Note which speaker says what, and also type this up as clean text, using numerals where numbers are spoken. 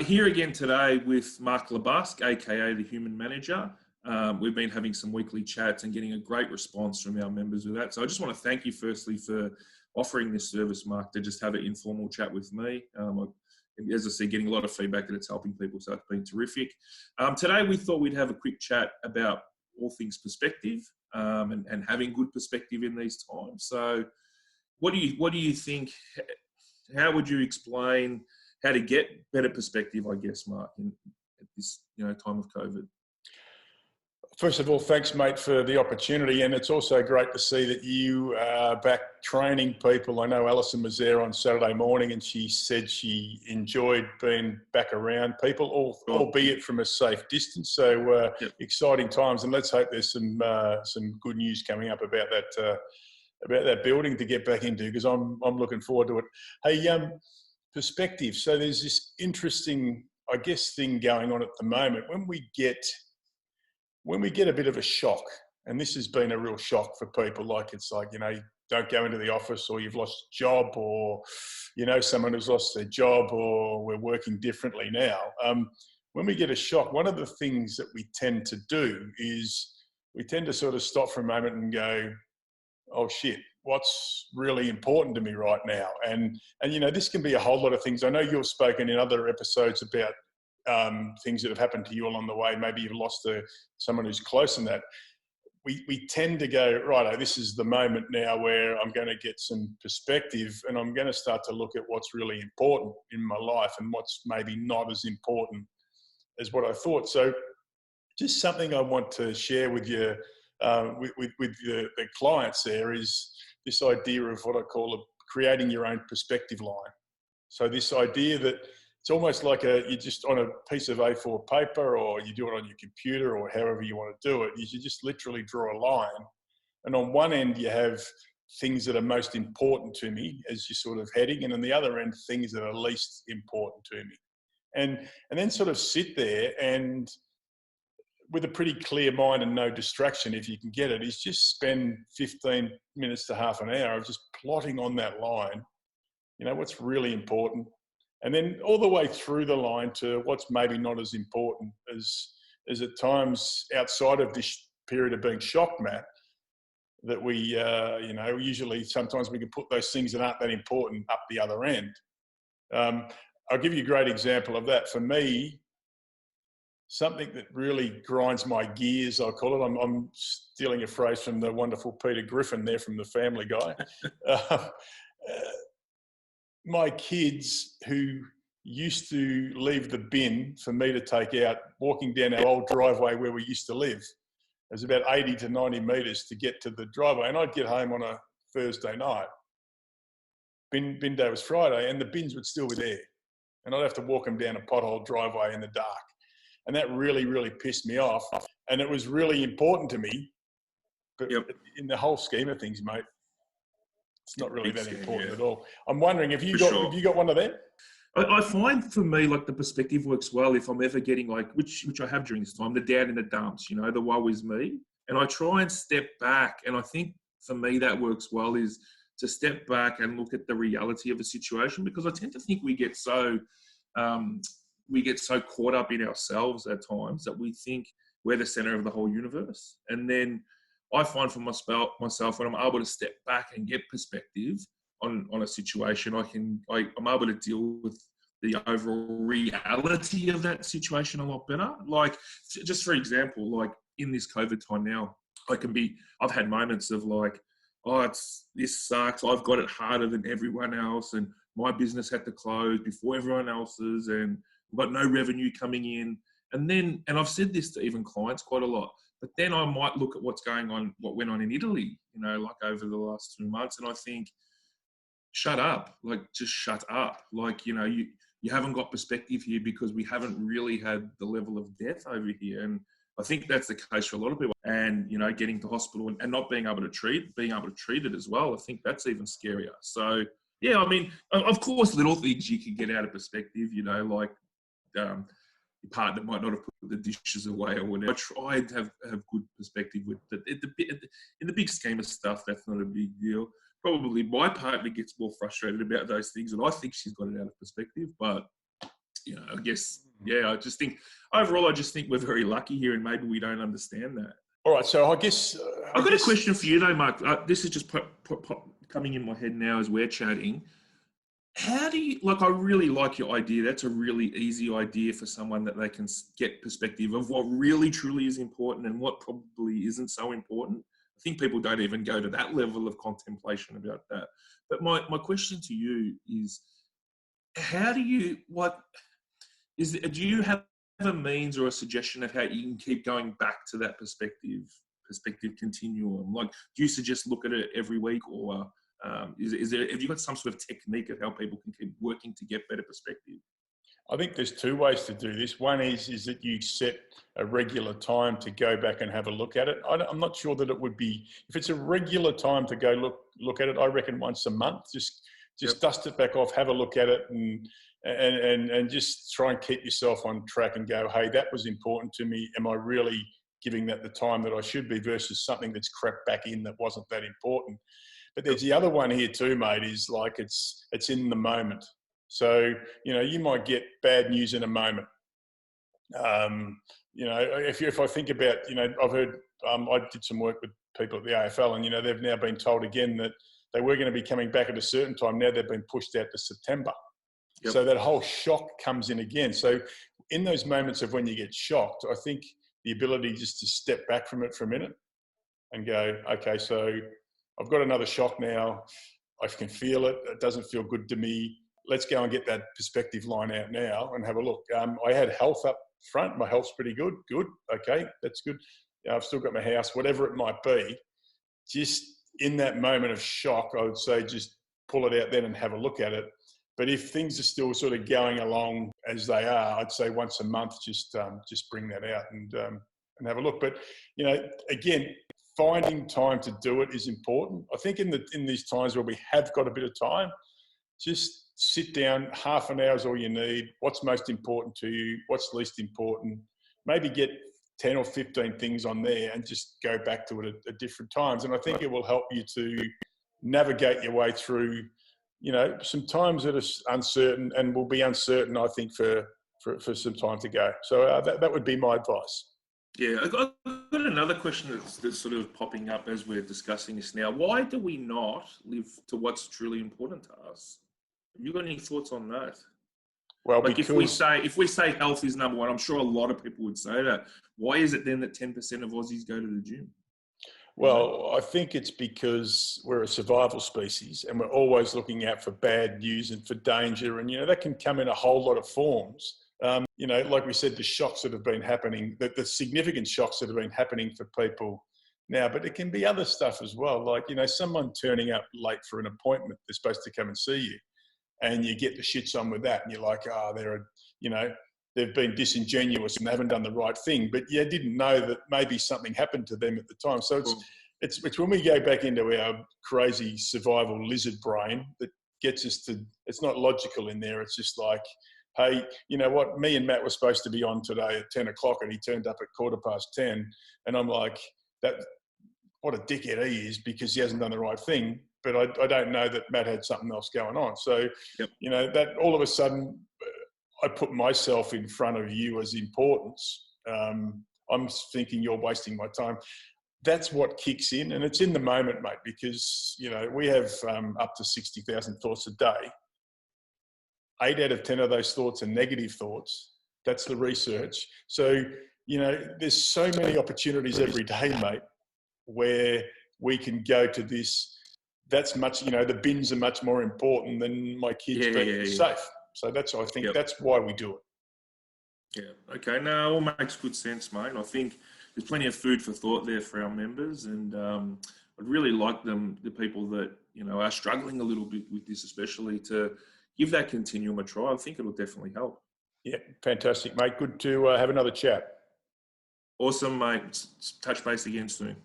Speaker 1: Here again today with Mark LeBusque, aka the Human Manager. We've been having some weekly chats and getting a great response from our members with that. So I just want to thank you firstly for offering this service, Mark, to just have an informal chat with me. As I said, getting a lot of feedback that it's helping people, so it's been terrific. Today we thought we'd have a quick chat about all things perspective and having good perspective in these times. So what do you think? How would you explain how to get better perspective, I guess, Mark, at this time of COVID?
Speaker 2: First of all, thanks, mate, for the opportunity. And it's also great to see that you are back training people. I know Alison was there on Saturday morning and she said she enjoyed being back around people, albeit from a safe distance. So exciting times. And let's hope there's some good news coming up about that building to get back into, because I'm looking forward to it. Hey, perspective. So there's this interesting, I guess, thing going on at the moment. When we get a bit of a shock, and this has been a real shock for people, you don't go into the office, or you've lost a job, or, someone who's lost their job, or we're working differently now. When we get a shock, one of the things that we tend to do is we tend to sort of stop for a moment and go, oh shit, what's really important to me right now? And this can be a whole lot of things. I know you've spoken in other episodes about things that have happened to you along the way. Maybe you've lost someone who's close in that. We tend to go, right, this is the moment now where I'm going to get some perspective and I'm going to start to look at what's really important in my life and what's maybe not as important as what I thought. So just something I want to share with you, with the clients there, is this idea of what I call creating your own perspective line. So this idea that it's almost like you're just on a piece of A4 paper, or you do it on your computer, or however you want to do it. You just literally draw a line. And on one end, you have things that are most important to me as you're sort of heading. And on the other end, things that are least important to me. And then sort of sit there and with a pretty clear mind and no distraction, if you can get it, is just spend 15 minutes to half an hour of just plotting on that line, what's really important. And then all the way through the line to what's maybe not as important as at times outside of this period of being shocked, Matt, that we, usually sometimes we can put those things that aren't that important up the other end. I'll give you a great example of that. For me, something that really grinds my gears, I call it. I'm stealing a phrase from the wonderful Peter Griffin there from the Family Guy. My kids, who used to leave the bin for me to take out, walking down our old driveway where we used to live. It was about 80 to 90 metres to get to the driveway. And I'd get home on a Thursday night. Bin day was Friday, and the bins would still be there. And I'd have to walk them down a pothole driveway in the dark. And that really, really pissed me off. And it was really important to me. But in the whole scheme of things, mate, it's not really that important at all. I'm wondering, have you got one of them?
Speaker 1: I find for me, the perspective works well if I'm ever getting which I have during this time, the down in the dumps, the woe is me. And I try and step back. And I think for me that works well, is to step back and look at the reality of a situation, because I tend to think we get so caught up in ourselves at times that we think we're the center of the whole universe. And then I find for myself, when I'm able to step back and get perspective on a situation, I'm able to deal with the overall reality of that situation a lot better. Just for example, in this COVID time now, I've had moments of this sucks. I've got it harder than everyone else, and my business had to close before everyone else's, and I've got no revenue coming in. And I've said this to even clients quite a lot, but then I might look at what went on in Italy, over the last 2 months, and I think, shut up, just shut up. You haven't got perspective here because we haven't really had the level of death over here. And I think that's the case for a lot of people. And, getting to hospital and not being able to treat it as well. I think that's even scarier. So, yeah, of course, little things you can get out of perspective, your partner might not have put the dishes away or whatever. I try to have good perspective with it. In the big scheme of stuff, that's not a big deal. Probably my partner gets more frustrated about those things, and I think she's got it out of perspective. But I guess, I just think overall, I just think we're very lucky here, and maybe we don't understand that.
Speaker 2: All right, so I guess
Speaker 1: I've got a question for you though, Mark. This is just coming in my head now as we're chatting. How do you, I really like your idea. That's a really easy idea for someone that they can get perspective of what really truly is important and what probably isn't so important. I think people don't even go to that level of contemplation about that. But my question to you is, do you have a means or a suggestion of how you can keep going back to that perspective continuum? Do you suggest look at it every week, or have you got some sort of technique of how people can keep working to get better perspective?
Speaker 2: I think there's two ways to do this. One is that you set a regular time to go back and have a look at it. I'm not sure that it would be, if it's a regular time to go look at it, I reckon once a month, just dust it back off, have a look at it, and just try and keep yourself on track and go, hey, that was important to me. Am I really giving that the time that I should be, versus something that's crept back in that wasn't that important? But there's the other one here too, mate, is it's in the moment. So, you might get bad news in a moment. If I think about, I've heard, I did some work with people at the AFL, and, they've now been told again that they were going to be coming back at a certain time. Now they've been pushed out to September. Yep. So that whole shock comes in again. So in those moments of when you get shocked, I think the ability just to step back from it for a minute and go, okay, so I've got another shock now. I can feel it. It doesn't feel good to me. Let's go and get that perspective line out now and have a look. I had health up front. My health's pretty good. Good. Okay, that's good. I've still got my house, whatever it might be. Just in that moment of shock, I would say just pull it out then and have a look at it. But if things are still sort of going along as they are, I'd say once a month, just bring that out and have a look. But, again, finding time to do it is important. I think in these times where we have got a bit of time, just sit down, half an hour is all you need. What's most important to you? What's least important? Maybe get 10 or 15 things on there and just go back to it at different times. And I think it will help you to navigate your way through, some times that are uncertain and will be uncertain, I think, for some time to go. So that would be my advice.
Speaker 1: Yeah, I've got another question that's sort of popping up as we're discussing this now. Why do we not live to what's truly important to us? Have you got any thoughts on that?
Speaker 2: Well,
Speaker 1: if we say health is number one, I'm sure a lot of people would say that. Why is it then that 10% of Aussies go to the gym?
Speaker 2: Well, I think it's because we're a survival species and we're always looking out for bad news and for danger. And, that can come in a whole lot of forms. Like we said, the shocks that have been happening, the significant shocks that have been happening for people now, but it can be other stuff as well. Like, someone turning up late for an appointment, they're supposed to come and see you, and you get the shits on with that. And you're like, they've been disingenuous and they haven't done the right thing, but you didn't know that maybe something happened to them at the time. So it's when we go back into our crazy survival lizard brain that gets us to, it's not logical in there. It's just like, hey, you know what? Me and Matt were supposed to be on today at 10 o'clock and he turned up at 10:15. And I'm like, what a dickhead he is because he hasn't done the right thing. But I don't know that Matt had something else going on. So, that all of a sudden I put myself in front of you as importance. I'm thinking you're wasting my time. That's what kicks in. And it's in the moment, mate, because, we have up to 60,000 thoughts a day. 8 out of 10 of those thoughts are negative thoughts. That's the research. So, there's so many opportunities every day, mate, where we can go to this. That's much, the bins are much more important than my kids being safe. So I think that's why we do it.
Speaker 1: Yeah. Okay. No, it all makes good sense, mate. I think there's plenty of food for thought there for our members. And I'd really like the people that, are struggling a little bit with this, especially to give that continuum a try. I think it'll definitely help.
Speaker 2: Yeah. Fantastic, mate. Good to have another chat.
Speaker 1: Awesome, mate. Touch base again soon.